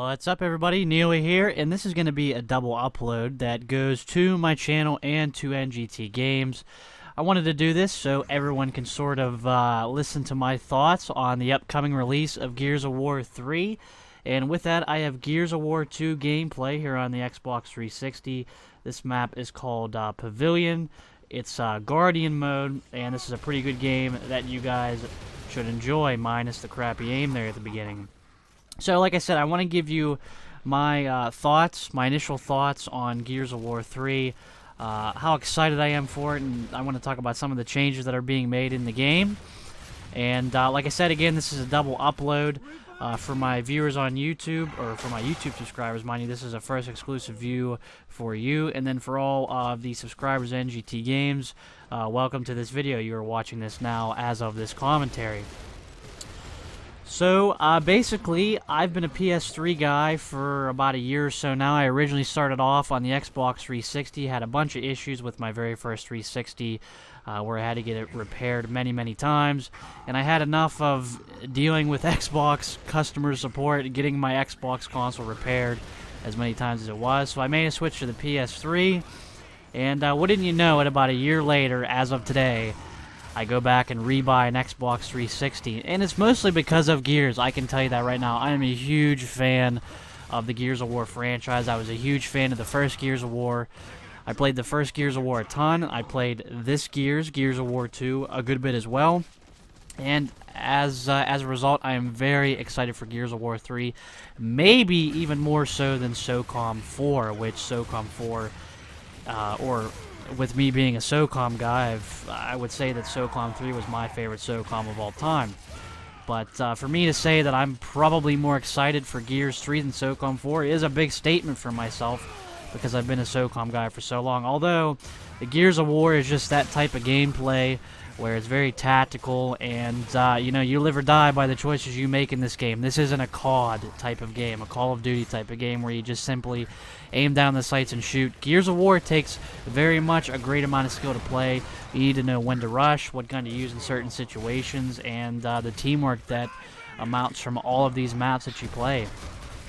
What's up, everybody? Neely here, and this is going to be a double upload that goes to my channel and to NGTGames. I wanted to do this so everyone can sort of listen to my thoughts on the upcoming release of Gears of War 3. And with that, I have Gears of War 2 gameplay here on the Xbox 360. This map is called Pavilion. It's Guardian mode, and this is a pretty good game that you guys should enjoy, minus the crappy aim there at the beginning. So, like I said, I want to give you my thoughts, my initial thoughts on Gears of War 3, how excited I am for it, and I want to talk about some of the changes that are being made in the game. And like I said, again, this is a double upload for my viewers on YouTube, or for my YouTube subscribers, mind you. This is a first exclusive view for you, and then for all of the subscribers of NGTGames, welcome to this video. You are watching this now as of this commentary. So, basically, I've been a PS3 guy for about a year or so now. I originally started off on the Xbox 360, had a bunch of issues with my very first 360, where I had to get it repaired many, many times, and I had enough of dealing with Xbox customer support, getting my Xbox console repaired as many times as it was, so I made a switch to the PS3, and wouldn't you know it, about a year later, as of today, I go back and rebuy an Xbox 360, and it's mostly because of Gears. I can tell you that right now. I am a huge fan of the Gears of War franchise. I was a huge fan of the first Gears of War. I played the first Gears of War a ton. I played this Gears of War 2, a good bit as well. And as a result, I am very excited for Gears of War 3, maybe even more so than SOCOM 4, which SOCOM 4, or with me being a SOCOM guy, I would say that SOCOM 3 was my favorite SOCOM of all time. But for me to say that I'm probably more excited for Gears 3 than SOCOM 4 is a big statement for myself, because I've been a SOCOM guy for so long. Although, the Gears of War is just that type of gameplay where it's very tactical, and you know, you live or die by the choices you make in this game. This isn't a COD type of game, a Call of Duty type of game where you just simply aim down the sights and shoot. Gears of War takes very much a great amount of skill to play. You need to know when to rush, what gun to use in certain situations, and the teamwork that amounts from all of these maps that you play.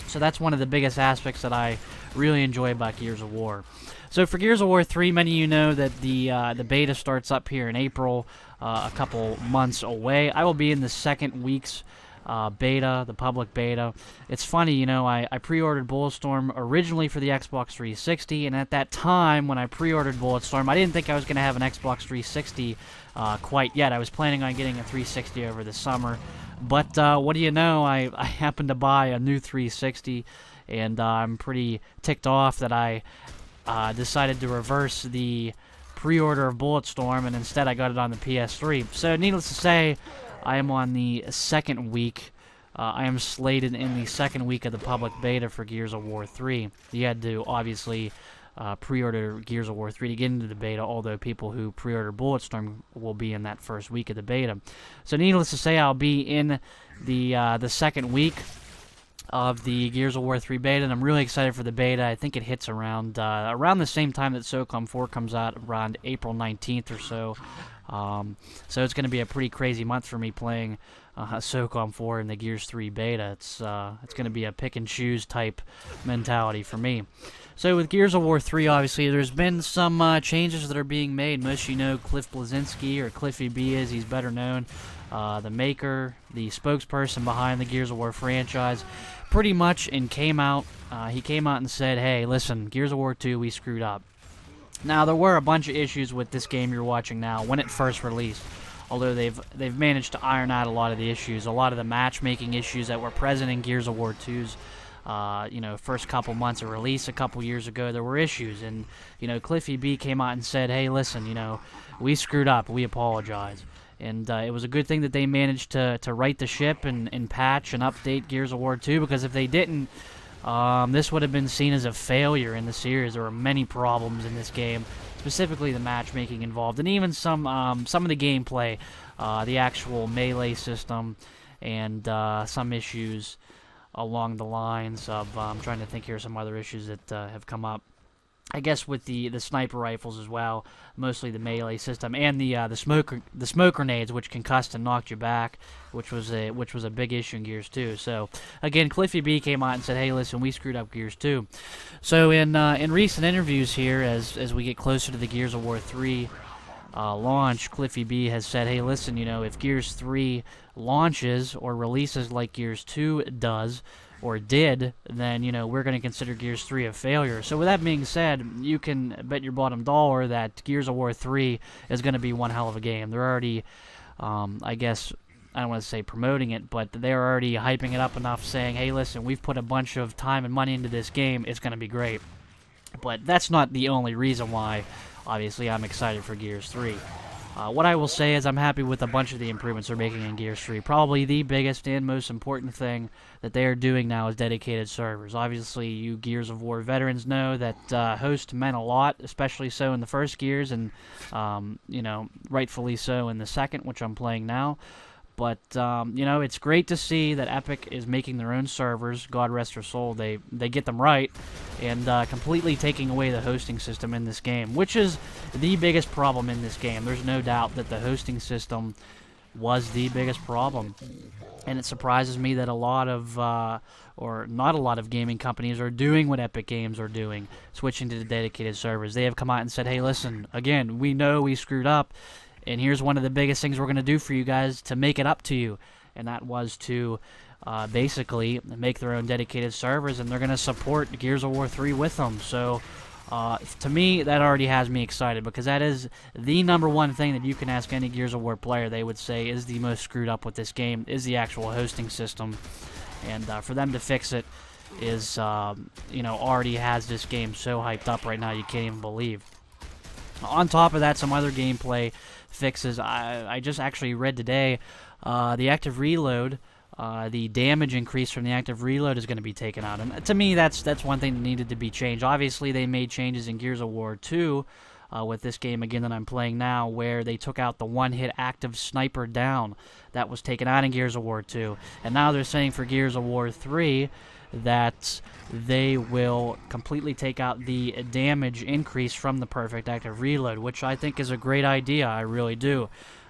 So that's one of the biggest aspects that I really enjoy about Gears of War. So for Gears of War 3, many of you know that the beta starts up here in April, a couple months away. I will be in the second week's beta, the public beta. It's funny, you know, I pre-ordered Bulletstorm originally for the Xbox 360, and at that time when I pre-ordered Bulletstorm, I didn't think I was going to have an Xbox 360 quite yet. I was planning on getting a 360 over the summer, but what do you know, I happened to buy a new 360, and I'm pretty ticked off that I decided to reverse the pre-order of Bulletstorm, and instead I got it on the PS3. So needless to say, I am on the second week. I am slated in the second week of the public beta for Gears of War 3. You had to obviously pre-order Gears of War 3 to get into the beta, although people who pre-order Bulletstorm will be in that first week of the beta. So needless to say, I'll be in the second week of the Gears of War 3 beta, and I'm really excited for the beta. I think it hits around the same time that SOCOM 4 comes out, around April 19th or so. So it's going to be a pretty crazy month for me playing SOCOM 4 in the Gears 3 beta. It's going to be a pick and choose type mentality for me. So with Gears of War 3, obviously, there's been some changes that are being made. Most of you know Cliff Bleszinski, or Cliffy B as he's better known, the maker, the spokesperson behind the Gears of War franchise, pretty much, and he came out and said, hey, listen, Gears of War 2, we screwed up. Now, there were a bunch of issues with this game you're watching now when it first released, although they've managed to iron out a lot of the issues, a lot of the matchmaking issues that were present in Gears of War 2's you know, first couple months of release a couple years ago. There were issues, and you know, Cliffy B came out and said, hey, listen, you know, we screwed up, we apologize. And it was a good thing that they managed to right the ship and patch and update Gears of War 2, because if they didn't, this would have been seen as a failure in the series. There were many problems in this game, specifically the matchmaking involved, and even some of the gameplay, the actual melee system, and some issues along the lines of, I'm trying to think here, some other issues that have come up. I guess with the sniper rifles as well, mostly the melee system, and the smoke grenades, which concussed and knocked you back, which was a big issue in Gears 2. So again, Cliffy B came out and said, "Hey, listen, we screwed up Gears 2." So in recent interviews here, as we get closer to the Gears of War 3 launch, Cliffy B has said, "Hey, listen, if Gears 3 launches or releases like Gears 2 does." Or did, then, we're going to consider Gears 3 a failure. So with that being said, you can bet your bottom dollar that Gears of War 3 is going to be one hell of a game. They're already, I guess, I don't want to say promoting it, but they're already hyping it up enough, saying, hey, listen, we've put a bunch of time and money into this game. It's going to be great. But that's not the only reason why, obviously, I'm excited for Gears 3. What I will say is I'm happy with a bunch of the improvements they're making in Gears 3. Probably the biggest and most important thing that they are doing now is dedicated servers. Obviously, you Gears of War veterans know that host meant a lot, especially so in the first Gears, and rightfully so in the second, which I'm playing now. But, it's great to see that Epic is making their own servers. God rest their soul. They get them right. And completely taking away the hosting system in this game, which is the biggest problem in this game. There's no doubt that the hosting system was the biggest problem. And it surprises me that a lot of, or not a lot of gaming companies are doing what Epic Games are doing, switching to the dedicated servers. They have come out and said, hey, listen, again, we know we screwed up. And here's one of the biggest things we're going to do for you guys to make it up to you. And that was to basically make their own dedicated servers. And they're going to support Gears of War 3 with them. So to me, that already has me excited. Because that is the number one thing that you can ask any Gears of War player. They would say is the most screwed up with this game. Is the actual hosting system. And for them to fix it is, already has this game so hyped up right now you can't even believe. On top of that, some other gameplay fixes. I just actually read today the active reload, the damage increase from the active reload is going to be taken out. And to me, that's one thing that needed to be changed. Obviously, they made changes in Gears of War 2 with this game, again, that I'm playing now, where they took out the one-hit active sniper down. That was taken out in Gears of War 2. And now they're saying for Gears of War 3 that they will completely take out the damage increase from the perfect active reload, which I think is a great idea. I really do.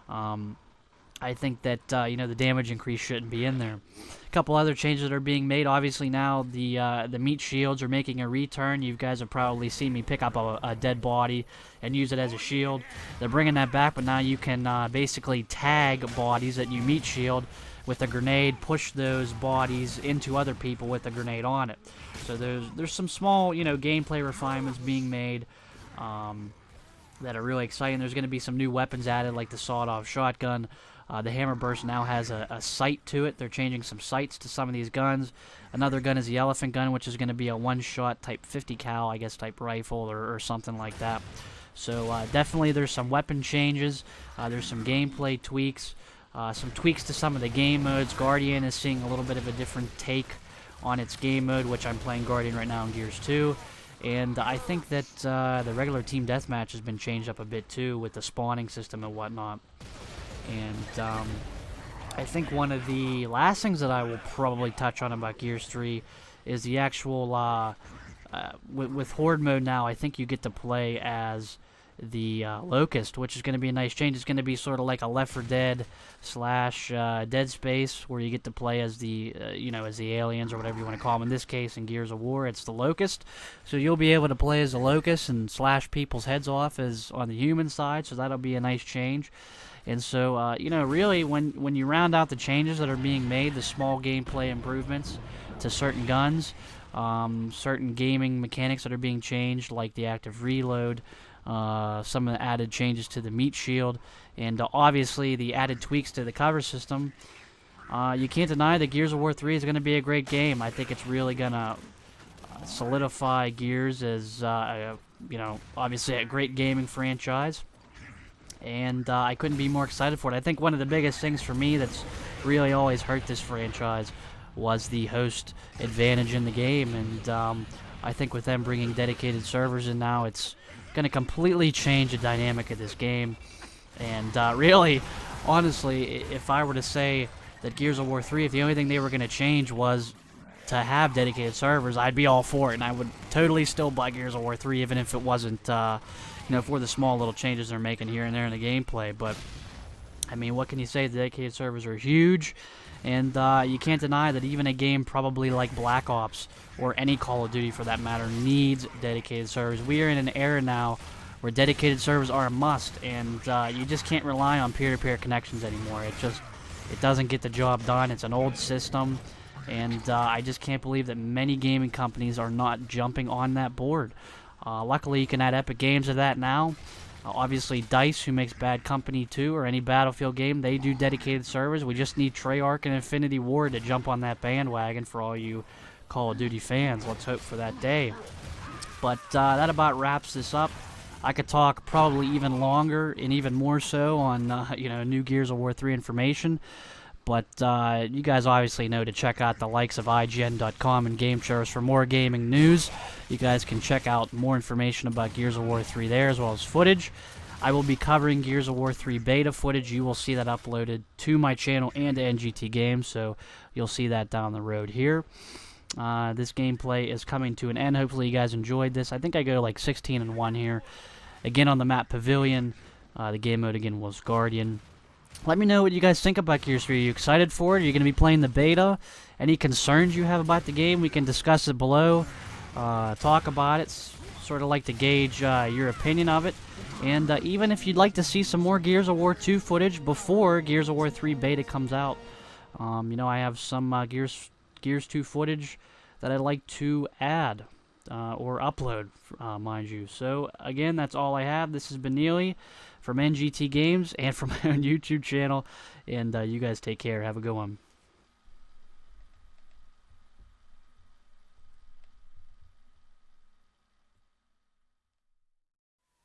I think that the damage increase shouldn't be in there. A couple other changes that are being made. Obviously now the meat shields are making a return. You guys have probably seen me pick up a dead body and use it as a shield. They're bringing that back, but now you can basically tag bodies that you meat shield with a grenade, push those bodies into other people with a grenade on it. So there's some small, gameplay refinements being made that are really exciting. There's going to be some new weapons added, like the sawed-off shotgun. The hammer burst now has a sight to it. They're changing some sights to some of these guns. Another gun is the elephant gun, which is going to be a one-shot type 50 cal, I guess, type rifle or something like that. So definitely there's some weapon changes. There's some gameplay tweaks. Some tweaks to some of the game modes. Guardian is seeing a little bit of a different take on its game mode, which I'm playing Guardian right now in Gears 2. And I think that the regular team deathmatch has been changed up a bit too with the spawning system and whatnot. And I think one of the last things that I will probably touch on about Gears 3 is the actual, with Horde mode now, I think you get to play as the Locust, which is going to be a nice change. It's going to be sort of like a Left 4 Dead / Dead Space, where you get to play as the, as the aliens or whatever you want to call them. In this case, in Gears of War, it's the Locust. So you'll be able to play as the Locust and slash people's heads off as on the human side. So that'll be a nice change. And so, really, when you round out the changes that are being made, the small gameplay improvements to certain guns, certain gaming mechanics that are being changed, like the active reload, some of the added changes to the meat shield, and obviously the added tweaks to the cover system, you can't deny that Gears of War 3 is going to be a great game. I think it's really going to solidify Gears as, obviously a great gaming franchise. And I couldn't be more excited for it. I think one of the biggest things for me that's really always hurt this franchise was the host advantage in the game. And I think with them bringing dedicated servers in now, it's going to completely change the dynamic of this game. And really, honestly, if I were to say that Gears of War 3, if the only thing they were going to change was to have dedicated servers, I'd be all for it, and I would totally still buy Gears of War 3, even if it wasn't, for the small little changes they're making here and there in the gameplay. But I mean, what can you say? The dedicated servers are huge, and you can't deny that even a game probably like Black Ops, or any Call of Duty for that matter, needs dedicated servers. We are in an era now where dedicated servers are a must, and you just can't rely on peer-to-peer connections anymore. It doesn't get the job done. It's an old system, and I just can't believe that many gaming companies are not jumping on that board. Luckily, you can add Epic Games to that now. Obviously, DICE, who makes Bad Company 2 or any Battlefield game, they do dedicated servers. We just need Treyarch and Infinity Ward to jump on that bandwagon for all you Call of Duty fans. Let's hope for that day. But that about wraps this up. I could talk probably even longer and even more so on new Gears of War 3 information. But you guys obviously know to check out the likes of IGN.com and Game Chairs for more gaming news. You guys can check out more information about Gears of War 3 there, as well as footage. I will be covering Gears of War 3 beta footage. You will see that uploaded to my channel and to NGTGames, so you'll see that down the road here. This gameplay is coming to an end. Hopefully you guys enjoyed this. I think I go like 16-1 here. Again on the map Pavilion. The game mode again was Guardian. Let me know what you guys think about Gears 3. Are you excited for it? Are you going to be playing the beta? Any concerns you have about the game? We can discuss it below. Talk about it. Sort of like to gauge your opinion of it. And even if you'd like to see some more Gears of War 2 footage before Gears of War 3 beta comes out. I have some Gears 2 footage that I'd like to add or upload, mind you. So, again, that's all I have. This has been Neely from NGTGames and from my own YouTube channel. And you guys take care. Have a good one.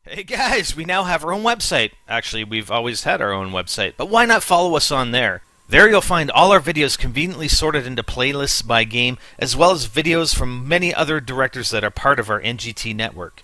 Hey guys, we now have our own website. Actually, we've always had our own website, but why not follow us on there? There you'll find all our videos conveniently sorted into playlists by game, as well as videos from many other directors that are part of our NGT network.